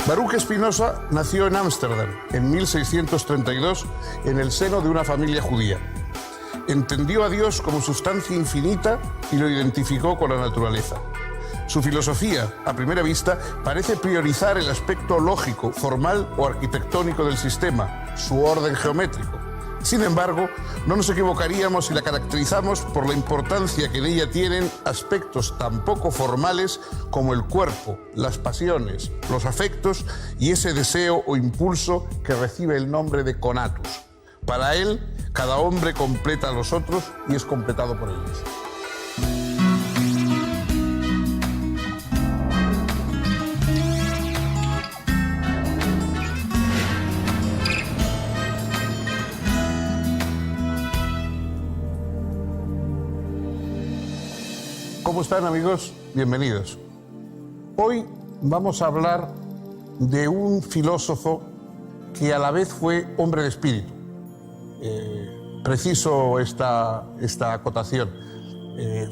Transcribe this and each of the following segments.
Baruch Spinoza nació en Ámsterdam en 1632 en el seno de una familia judía. Entendió a Dios como sustancia infinita y lo identificó con la naturaleza. Su filosofía, a primera vista, parece priorizar el aspecto lógico, formal o arquitectónico del sistema, su orden geométrico. Sin embargo, no nos equivocaríamos si la caracterizamos por la importancia que en ella tienen aspectos tan poco formales como el cuerpo, las pasiones, los afectos y ese deseo o impulso que recibe el nombre de conatus. Para él, cada hombre completa a los otros y es completado por ellos. ¿Cómo están, amigos? Bienvenidos. Hoy vamos a hablar de un filósofo que a la vez fue hombre de espíritu. Preciso esta acotación.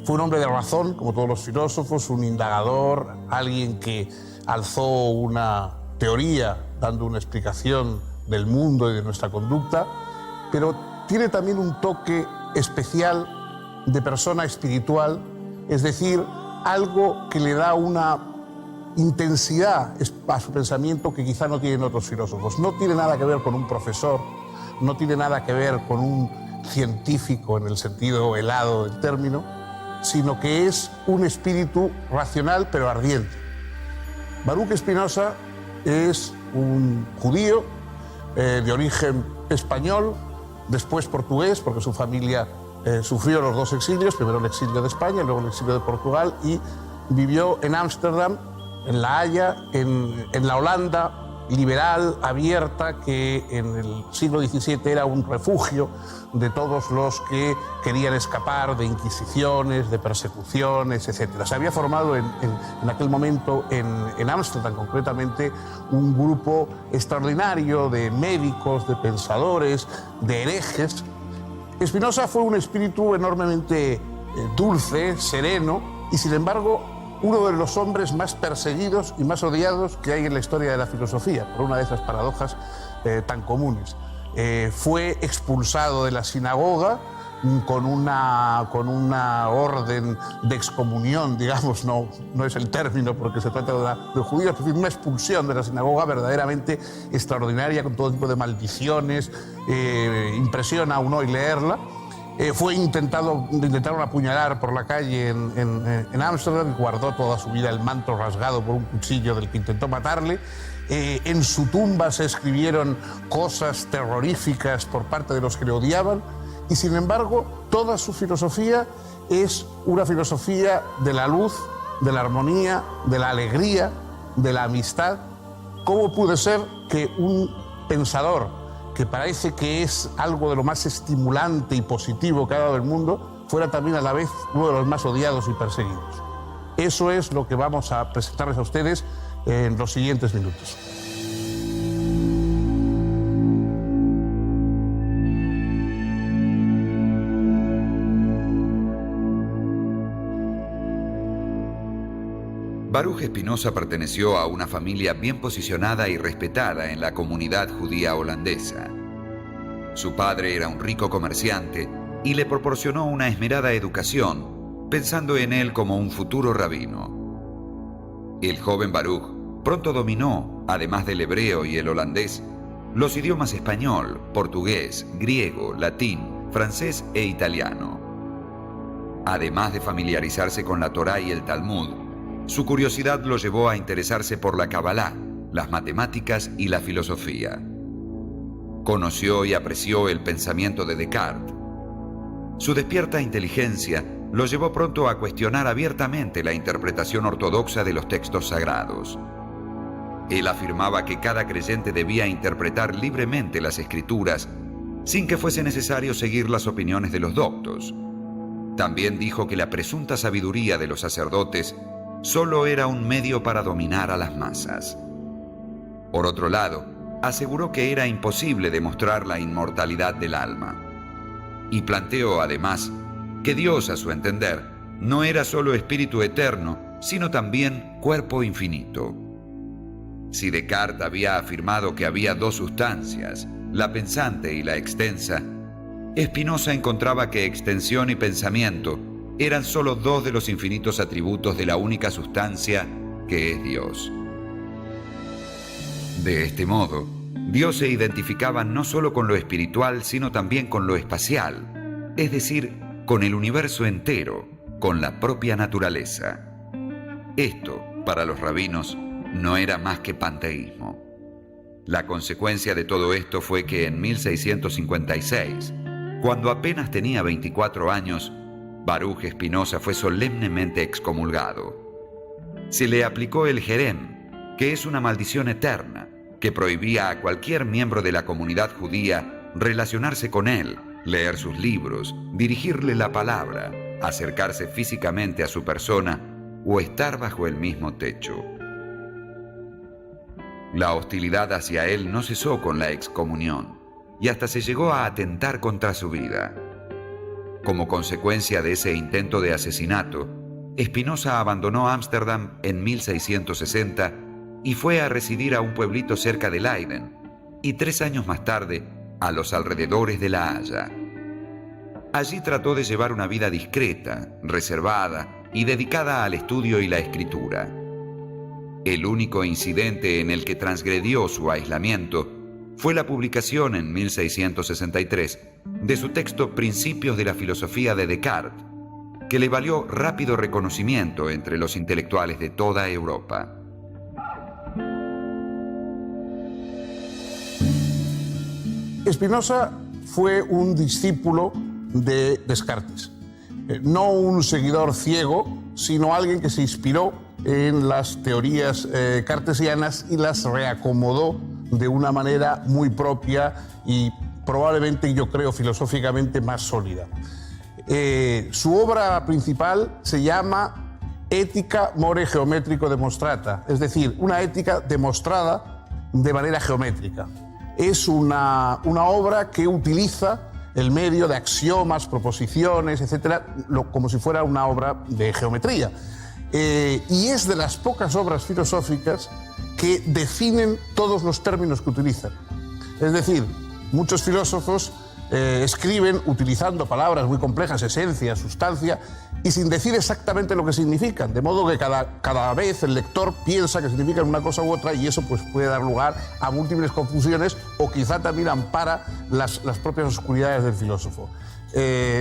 Fue un hombre de razón, como todos los filósofos, un indagador, alguien que alzó una teoría dando una explicación del mundo y de nuestra conducta, pero tiene también un toque especial de persona espiritual. Es decir, algo que le da una intensidad a su pensamiento que quizá no tienen otros filósofos. No tiene nada que ver con un profesor, no tiene nada que ver con un científico en el sentido helado del término, sino que es un espíritu racional pero ardiente. Baruch Spinoza es un judío de origen español, después portugués, porque su familia sufrió los dos exilios, primero el exilio de España y luego el exilio de Portugal, y vivió en Ámsterdam, en La Haya, en la Holanda liberal, abierta, que en el siglo XVII era un refugio de todos los que querían escapar de inquisiciones, de persecuciones, etc. Se había formado en aquel momento en Ámsterdam, concretamente, un grupo extraordinario de médicos, de pensadores, de herejes. Spinoza fue un espíritu enormemente dulce, sereno y, sin embargo, uno de los hombres más perseguidos y más odiados que hay en la historia de la filosofía, por una de esas paradojas tan comunes. Fue expulsado de la sinagoga con una orden de excomunión, digamos, no es el término porque se trata de judíos, es decir, una expulsión de la sinagoga verdaderamente extraordinaria, con todo tipo de maldiciones, impresiona a uno hoy leerla. Intentaron apuñalar por la calle en Ámsterdam y guardó toda su vida el manto rasgado por un cuchillo del que intentó matarle. En su tumba se escribieron cosas terroríficas por parte de los que le odiaban. Y sin embargo, toda su filosofía es una filosofía de la luz, de la armonía, de la alegría, de la amistad. ¿Cómo puede ser que un pensador que parece que es algo de lo más estimulante y positivo que ha dado el mundo fuera también a la vez uno de los más odiados y perseguidos? Eso es lo que vamos a presentarles a ustedes en los siguientes minutos. Baruch Spinoza perteneció a una familia bien posicionada y respetada en la comunidad judía holandesa. Su padre era un rico comerciante y le proporcionó una esmerada educación, pensando en él como un futuro rabino. El joven Baruch pronto dominó, además del hebreo y el holandés, los idiomas español, portugués, griego, latín, francés e italiano. Además de familiarizarse con la Torá y el Talmud, su curiosidad lo llevó a interesarse por la Kabbalah, las matemáticas y la filosofía. Conoció y apreció el pensamiento de Descartes. Su despierta inteligencia lo llevó pronto a cuestionar abiertamente la interpretación ortodoxa de los textos sagrados. Él afirmaba que cada creyente debía interpretar libremente las Escrituras sin que fuese necesario seguir las opiniones de los doctos. También dijo que la presunta sabiduría de los sacerdotes solo era un medio para dominar a las masas. Por otro lado, aseguró que era imposible demostrar la inmortalidad del alma. Y planteó, además, que Dios, a su entender, no era solo espíritu eterno, sino también cuerpo infinito. Si Descartes había afirmado que había dos sustancias, la pensante y la extensa, Spinoza encontraba que extensión y pensamiento eran solo dos de los infinitos atributos de la única sustancia que es Dios. De este modo, Dios se identificaba no solo con lo espiritual, sino también con lo espacial, es decir, con el universo entero, con la propia naturaleza. Esto, para los rabinos, no era más que panteísmo. La consecuencia de todo esto fue que en 1656, cuando apenas tenía 24 años, Baruch Spinoza fue solemnemente excomulgado. Se le aplicó el jerem, que es una maldición eterna, que prohibía a cualquier miembro de la comunidad judía relacionarse con él, leer sus libros, dirigirle la palabra, acercarse físicamente a su persona o estar bajo el mismo techo. La hostilidad hacia él no cesó con la excomunión y hasta se llegó a atentar contra su vida. Como consecuencia de ese intento de asesinato, Spinoza abandonó Ámsterdam en 1660 y fue a residir a un pueblito cerca de Leiden y 3 años más tarde a los alrededores de La Haya. Allí trató de llevar una vida discreta, reservada y dedicada al estudio y la escritura. El único incidente en el que transgredió su aislamiento fue la publicación en 1663 de su texto Principios de la filosofía de Descartes, que le valió rápido reconocimiento entre los intelectuales de toda Europa. Spinoza fue un discípulo de Descartes, no un seguidor ciego, sino alguien que se inspiró en las teorías cartesianas y las reacomodó de una manera muy propia y probablemente, yo creo, filosóficamente más sólida. Su obra principal se llama Ética more geométrico demonstrata, es decir, una ética demostrada de manera geométrica. Es una obra que utiliza el medio de axiomas, proposiciones, etcétera, como si fuera una obra de geometría. Y es de las pocas obras filosóficas que definen todos los términos que utilizan. Es decir, muchos filósofos escriben utilizando palabras muy complejas, esencia, sustancia, y sin decir exactamente lo que significan, de modo que cada vez el lector piensa que significan una cosa u otra y eso pues, puede dar lugar a múltiples confusiones o quizá también ampara las propias oscuridades del filósofo.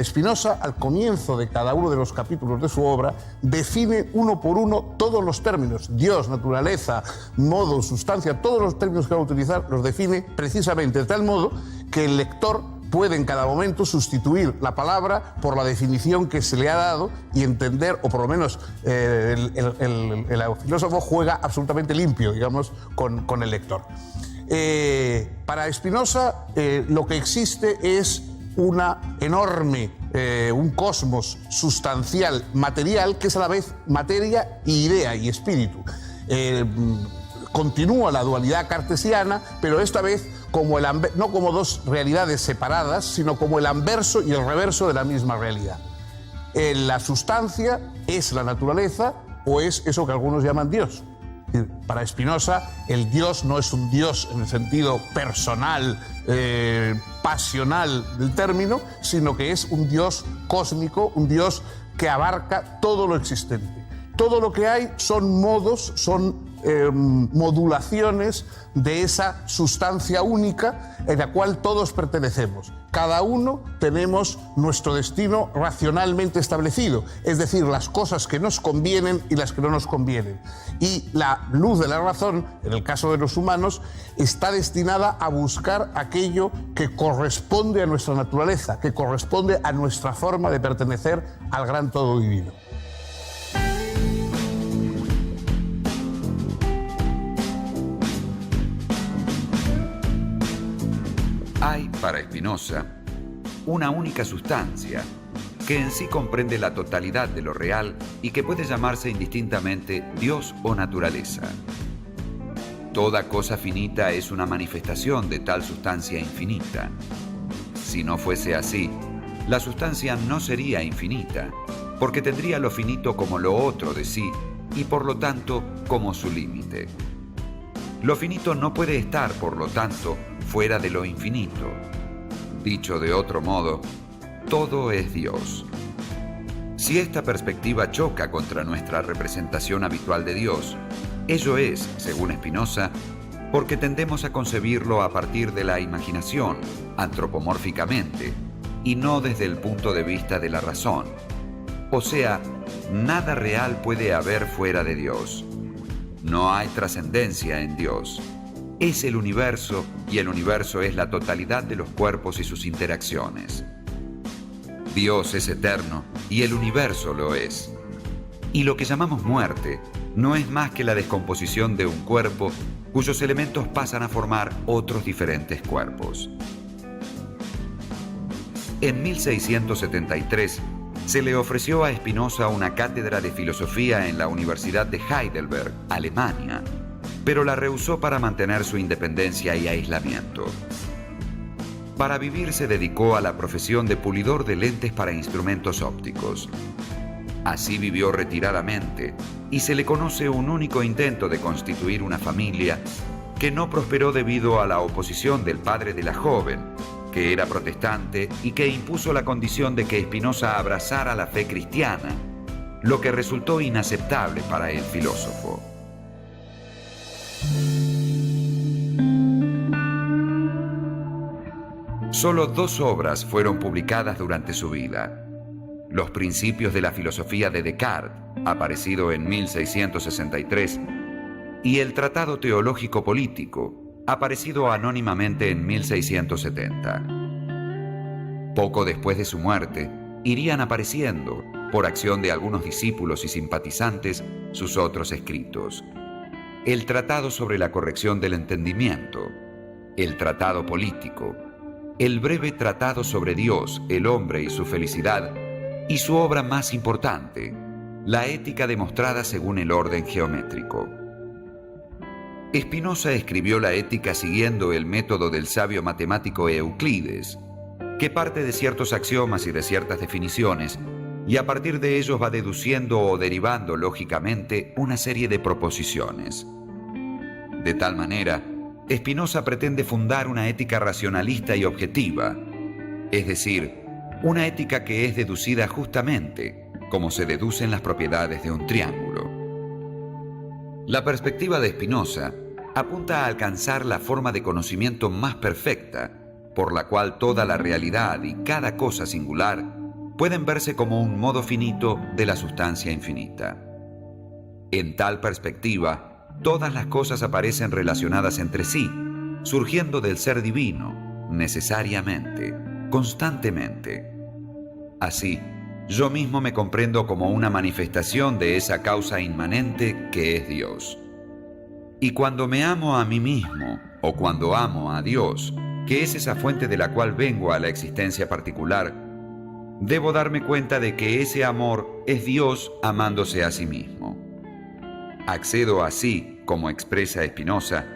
Spinoza, al comienzo de cada uno de los capítulos de su obra, define uno por uno todos los términos, Dios, naturaleza, modo, sustancia, todos los términos que va a utilizar los define precisamente de tal modo que el lector puede en cada momento sustituir la palabra por la definición que se le ha dado y entender, o por lo menos el filósofo juega absolutamente limpio, digamos, con el lector. Para Spinoza lo que existe es una enorme, un cosmos sustancial, material, que es a la vez materia y idea y espíritu. Continúa la dualidad cartesiana, pero esta vez no como dos realidades separadas, sino como el anverso y el reverso de la misma realidad. La sustancia es la naturaleza o es eso que algunos llaman Dios. Para Spinoza, el Dios no es un Dios en el sentido personal, pasional del término, sino que es un Dios cósmico, un Dios que abarca todo lo existente. Todo lo que hay son modos, son modulaciones de esa sustancia única en la cual todos pertenecemos. Cada uno tenemos nuestro destino racionalmente establecido, es decir, las cosas que nos convienen y las que no nos convienen. Y la luz de la razón, en el caso de los humanos, está destinada a buscar aquello que corresponde a nuestra naturaleza, que corresponde a nuestra forma de pertenecer al gran todo divino. Hay, para Spinoza, una única sustancia que en sí comprende la totalidad de lo real y que puede llamarse indistintamente Dios o naturaleza. Toda cosa finita es una manifestación de tal sustancia infinita. Si no fuese así, la sustancia no sería infinita, porque tendría lo finito como lo otro de sí y por lo tanto como su límite. Lo finito no puede estar, por lo tanto, fuera de lo infinito. Dicho de otro modo, todo es Dios. Si esta perspectiva choca contra nuestra representación habitual de Dios, ello es, según Spinoza, porque tendemos a concebirlo a partir de la imaginación, antropomórficamente, y no desde el punto de vista de la razón. O sea, nada real puede haber fuera de Dios. No hay trascendencia en Dios. Es el universo, y el universo es la totalidad de los cuerpos y sus interacciones. Dios es eterno, y el universo lo es. Y lo que llamamos muerte no es más que la descomposición de un cuerpo cuyos elementos pasan a formar otros diferentes cuerpos. En 1673 se le ofreció a Spinoza una cátedra de filosofía en la Universidad de Heidelberg, Alemania, pero la rehusó para mantener su independencia y aislamiento. Para vivir se dedicó a la profesión de pulidor de lentes para instrumentos ópticos. Así vivió retiradamente y se le conoce un único intento de constituir una familia que no prosperó debido a la oposición del padre de la joven, que era protestante y que impuso la condición de que Spinoza abrazara la fe cristiana, lo que resultó inaceptable para el filósofo. Solo 2 obras fueron publicadas durante su vida: Los principios de la filosofía de Descartes, aparecido en 1663, y el Tratado Teológico Político, aparecido anónimamente en 1670. Poco después de su muerte, irían apareciendo, por acción de algunos discípulos y simpatizantes, sus otros escritos: el Tratado sobre la corrección del entendimiento, el Tratado Político, el breve Tratado sobre Dios, el hombre y su felicidad, y su obra más importante, La ética demostrada según el orden geométrico. Spinoza escribió la ética siguiendo el método del sabio matemático Euclides, que parte de ciertos axiomas y de ciertas definiciones, y a partir de ellos va deduciendo o derivando lógicamente una serie de proposiciones. De tal manera, Spinoza pretende fundar una ética racionalista y objetiva, es decir, una ética que es deducida justamente, como se deducen las propiedades de un triángulo. La perspectiva de Spinoza apunta a alcanzar la forma de conocimiento más perfecta, por la cual toda la realidad y cada cosa singular pueden verse como un modo finito de la sustancia infinita. En tal perspectiva, todas las cosas aparecen relacionadas entre sí, surgiendo del ser divino, necesariamente, constantemente. Así, yo mismo me comprendo como una manifestación de esa causa inmanente que es Dios. Y cuando me amo a mí mismo, o cuando amo a Dios, que es esa fuente de la cual vengo a la existencia particular, debo darme cuenta de que ese amor es Dios amándose a sí mismo. Accedo así, como expresa Spinoza,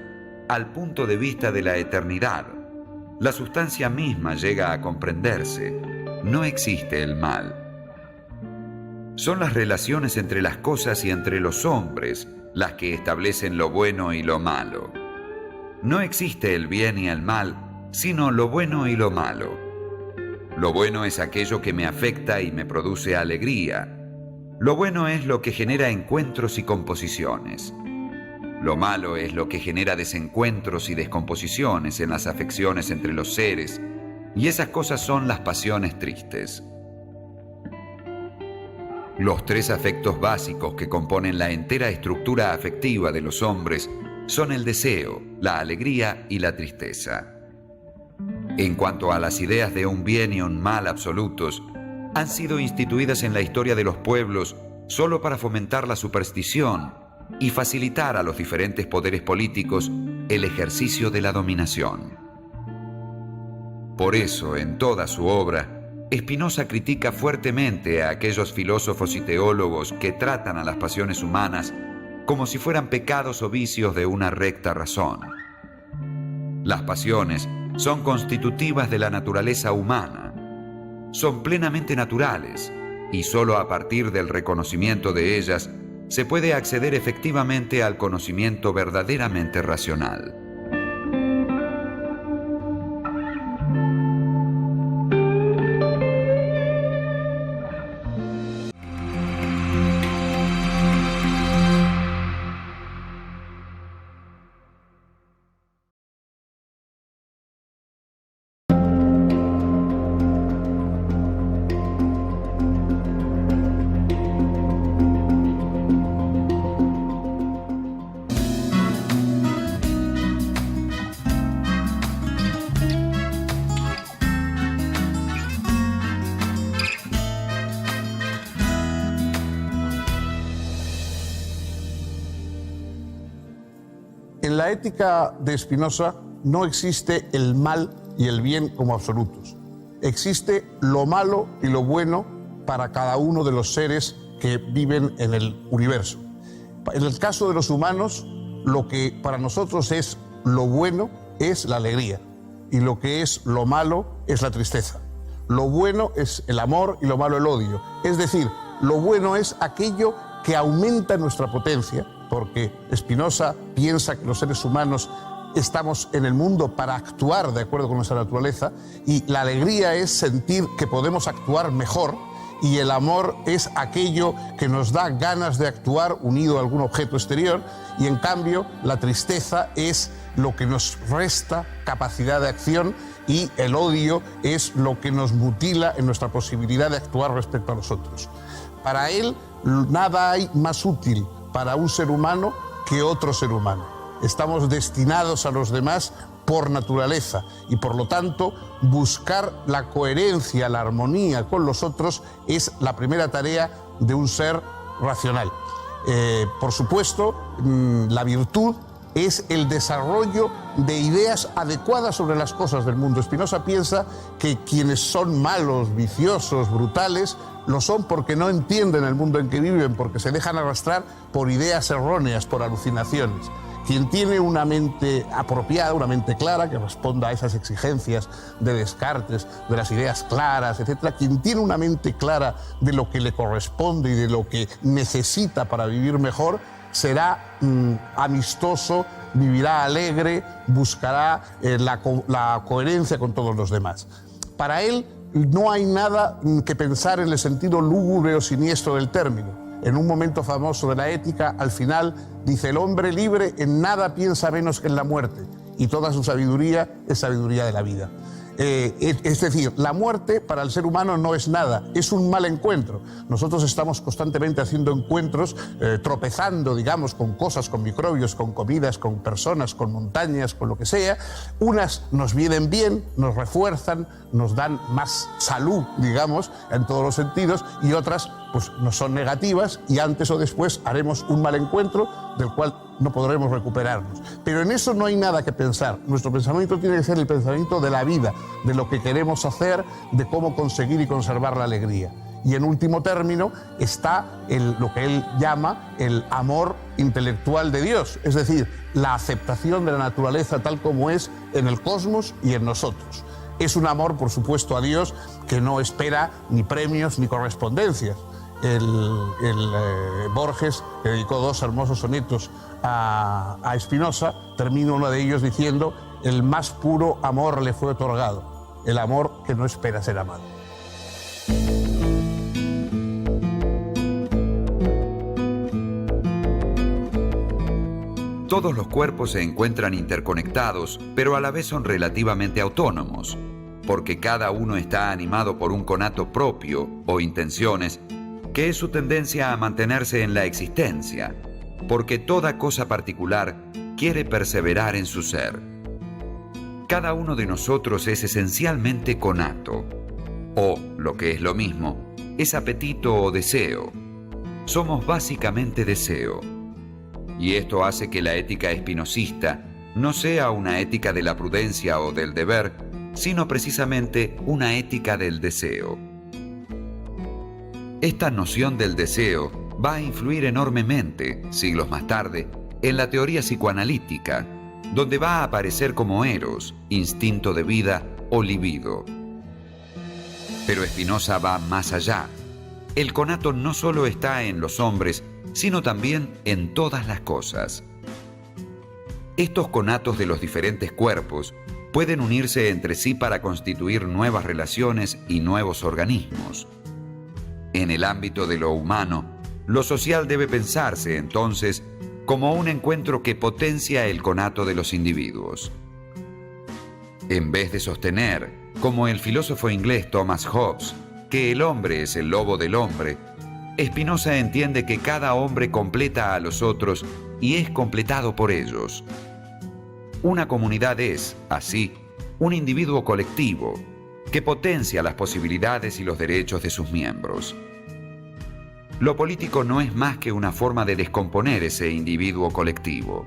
al punto de vista de la eternidad. La sustancia misma llega a comprenderse. No existe el mal. Son las relaciones entre las cosas y entre los hombres las que establecen lo bueno y lo malo. No existe el bien y el mal, sino lo bueno y lo malo. Lo bueno es aquello que me afecta y me produce alegría. Lo bueno es lo que genera encuentros y composiciones. Lo malo es lo que genera desencuentros y descomposiciones en las afecciones entre los seres, y esas cosas son las pasiones tristes. Los 3 afectos básicos que componen la entera estructura afectiva de los hombres son el deseo, la alegría y la tristeza. En cuanto a las ideas de un bien y un mal absolutos, han sido instituidas en la historia de los pueblos solo para fomentar la superstición y facilitar a los diferentes poderes políticos el ejercicio de la dominación. Por eso, en toda su obra, Spinoza critica fuertemente a aquellos filósofos y teólogos que tratan a las pasiones humanas como si fueran pecados o vicios de una recta razón. Las pasiones son constitutivas de la naturaleza humana, son plenamente naturales y solo a partir del reconocimiento de ellas se puede acceder efectivamente al conocimiento verdaderamente racional. En la ética de Spinoza no existe el mal y el bien como absolutos. Existe lo malo y lo bueno para cada uno de los seres que viven en el universo. En el caso de los humanos, lo que para nosotros es lo bueno es la alegría y lo que es lo malo es la tristeza. Lo bueno es el amor y lo malo el odio. Es decir, lo bueno es aquello que aumenta nuestra potencia, porque Spinoza piensa que los seres humanos estamos en el mundo para actuar de acuerdo con nuestra naturaleza, y la alegría es sentir que podemos actuar mejor, y el amor es aquello que nos da ganas de actuar unido a algún objeto exterior, y en cambio la tristeza es lo que nos resta capacidad de acción, y el odio es lo que nos mutila en nuestra posibilidad de actuar respecto a los otros. Para él, nada hay más útil para un ser humano que otro ser humano. Estamos destinados a los demás por naturaleza y por lo tanto buscar la coherencia, la armonía con los otros es la primera tarea de un ser racional. Por supuesto, la virtud es el desarrollo de ideas adecuadas sobre las cosas del mundo. Spinoza piensa que quienes son malos, viciosos, brutales, lo son porque no entienden el mundo en que viven, porque se dejan arrastrar por ideas erróneas, por alucinaciones. Quien tiene una mente apropiada, una mente clara, que responda a esas exigencias de Descartes, de las ideas claras, etc., quien tiene una mente clara de lo que le corresponde y de lo que necesita para vivir mejor, será amistoso, vivirá alegre, buscará la coherencia con todos los demás. Para él no hay nada que pensar en el sentido lúgubre o siniestro del término. En un momento famoso de la ética, al final, dice: el hombre libre en nada piensa menos que en la muerte, y toda su sabiduría es sabiduría de la vida. Es decir, la muerte para el ser humano no es nada, es un mal encuentro. Nosotros estamos constantemente haciendo encuentros, tropezando, digamos, con cosas, con microbios, con comidas, con personas, con montañas, con lo que sea. Unas nos vienen bien, nos refuerzan, nos dan más salud, digamos, en todos los sentidos, y otras pues nos son negativas, y antes o después haremos un mal encuentro del cual no podremos recuperarnos. Pero en eso no hay nada que pensar. Nuestro pensamiento tiene que ser el pensamiento de la vida, de lo que queremos hacer, de cómo conseguir y conservar la alegría. Y en último término está lo que él llama el amor intelectual de Dios, es decir, la aceptación de la naturaleza tal como es en el cosmos y en nosotros. Es un amor, por supuesto, a Dios que no espera ni premios ni correspondencias. Borges, que dedicó 2 hermosos sonetos a Spinoza, termina uno de ellos diciendo: el más puro amor le fue otorgado, el amor que no espera ser amado. Todos los cuerpos se encuentran interconectados, pero a la vez son relativamente autónomos, porque cada uno está animado por un conato propio o intenciones, que es su tendencia a mantenerse en la existencia, porque toda cosa particular quiere perseverar en su ser. Cada uno de nosotros es esencialmente conato, o, lo que es lo mismo, es apetito o deseo. Somos básicamente deseo. Y esto hace que la ética espinosista no sea una ética de la prudencia o del deber, sino precisamente una ética del deseo. Esta noción del deseo va a influir enormemente, siglos más tarde, en la teoría psicoanalítica, donde va a aparecer como eros, instinto de vida o libido. Pero Spinoza va más allá. El conato no solo está en los hombres, sino también en todas las cosas. Estos conatos de los diferentes cuerpos pueden unirse entre sí para constituir nuevas relaciones y nuevos organismos. En el ámbito de lo humano, lo social debe pensarse, entonces, como un encuentro que potencia el conato de los individuos. En vez de sostener, como el filósofo inglés Thomas Hobbes, que el hombre es el lobo del hombre, Spinoza entiende que cada hombre completa a los otros y es completado por ellos. Una comunidad es, así, un individuo colectivo que potencia las posibilidades y los derechos de sus miembros. Lo político no es más que una forma de descomponer ese individuo colectivo.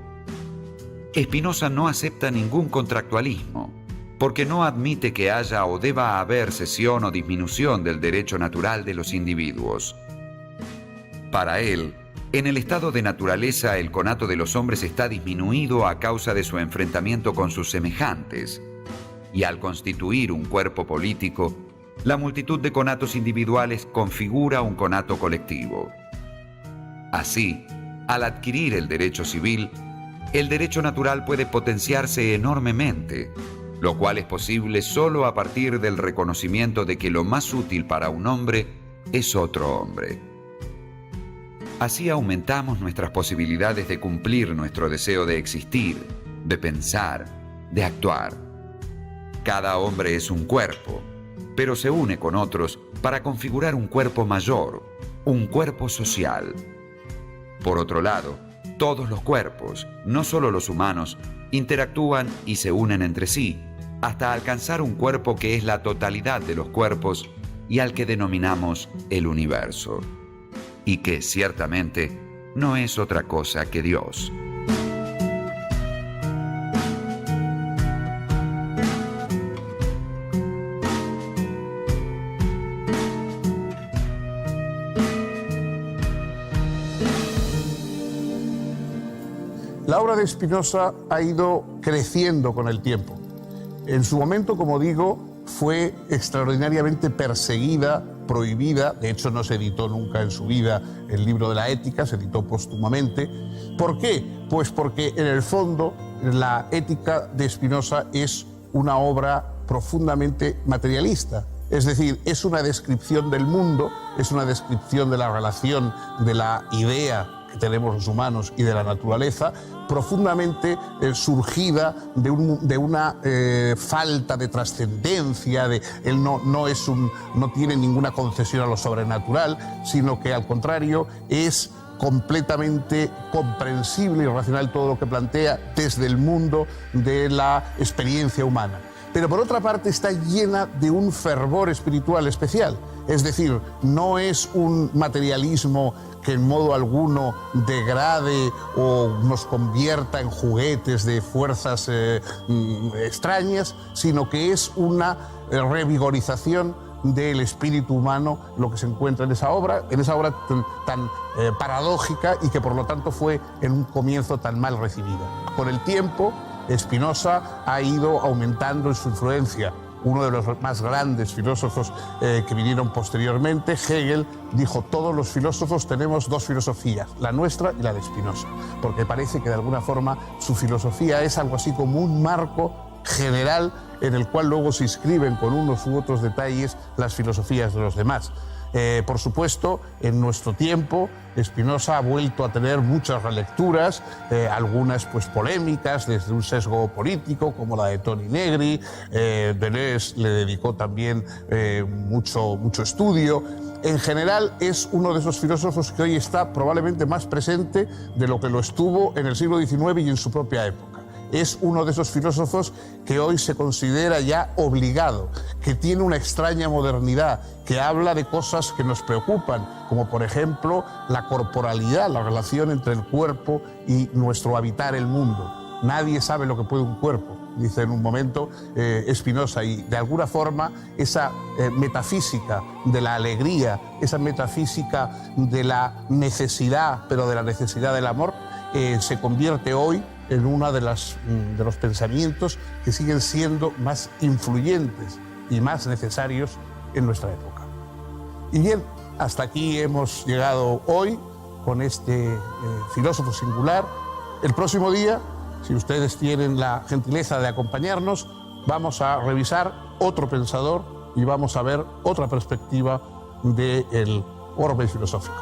Spinoza no acepta ningún contractualismo, porque no admite que haya o deba haber cesión o disminución del derecho natural de los individuos. Para él, en el estado de naturaleza el conato de los hombres está disminuido a causa de su enfrentamiento con sus semejantes, y al constituir un cuerpo político, la multitud de conatos individuales configura un conato colectivo. Así, al adquirir el derecho civil, el derecho natural puede potenciarse enormemente, lo cual es posible solo a partir del reconocimiento de que lo más útil para un hombre es otro hombre. Así aumentamos nuestras posibilidades de cumplir nuestro deseo de existir, de pensar, de actuar. Cada hombre es un cuerpo, pero se une con otros para configurar un cuerpo mayor, un cuerpo social. Por otro lado, todos los cuerpos, no solo los humanos, interactúan y se unen entre sí, hasta alcanzar un cuerpo que es la totalidad de los cuerpos y al que denominamos el universo, y que ciertamente no es otra cosa que Dios. La obra de Spinoza ha ido creciendo con el tiempo. En su momento, como digo, fue extraordinariamente perseguida, prohibida. De hecho, no se editó nunca en su vida el libro de la Ética, se editó póstumamente. ¿Por qué? Pues porque en el fondo la Ética de Spinoza es una obra profundamente materialista. Es decir, es una descripción del mundo, es una descripción de la relación de la idea que tenemos los humanos y de la naturaleza, profundamente surgida de una falta de trascendencia. Él no tiene ninguna concesión a lo sobrenatural, sino que al contrario es completamente comprensible y racional todo lo que plantea desde el mundo de la experiencia humana. Pero por otra parte está llena de un fervor espiritual especial. Es decir, no es un materialismo que en modo alguno degrade o nos convierta en juguetes de fuerzas extrañas, sino que es una revigorización del espíritu humano lo que se encuentra en esa obra tan paradójica y que por lo tanto fue en un comienzo tan mal recibida. Con el tiempo, Spinoza ha ido aumentando en su influencia. Uno de los más grandes filósofos que vinieron posteriormente, Hegel, dijo: todos los filósofos tenemos dos filosofías, la nuestra y la de Spinoza, porque parece que de alguna forma su filosofía es algo así como un marco general en el cual luego se inscriben con unos u otros detalles las filosofías de los demás. Por supuesto, en nuestro tiempo, Spinoza ha vuelto a tener muchas relecturas, algunas pues polémicas desde un sesgo político, como la de Toni Negri. Deleuze le dedicó también mucho estudio. En general, es uno de esos filósofos que hoy está probablemente más presente de lo que lo estuvo en el siglo XIX y en su propia época. Es uno de esos filósofos que hoy se considera ya obligado, que tiene una extraña modernidad, que habla de cosas que nos preocupan, como por ejemplo la corporalidad, la relación entre el cuerpo y nuestro habitar el mundo. Nadie sabe lo que puede un cuerpo, dice en un momento Spinoza, y de alguna forma esa metafísica de la alegría, esa metafísica de la necesidad, pero de la necesidad del amor, se convierte hoy en uno de los pensamientos que siguen siendo más influyentes y más necesarios en nuestra época. Y bien, hasta aquí hemos llegado hoy. con este filósofo singular. El próximo día, si ustedes tienen la gentileza de acompañarnos, vamos a revisar otro pensador y vamos a ver otra perspectiva del orbe filosófico.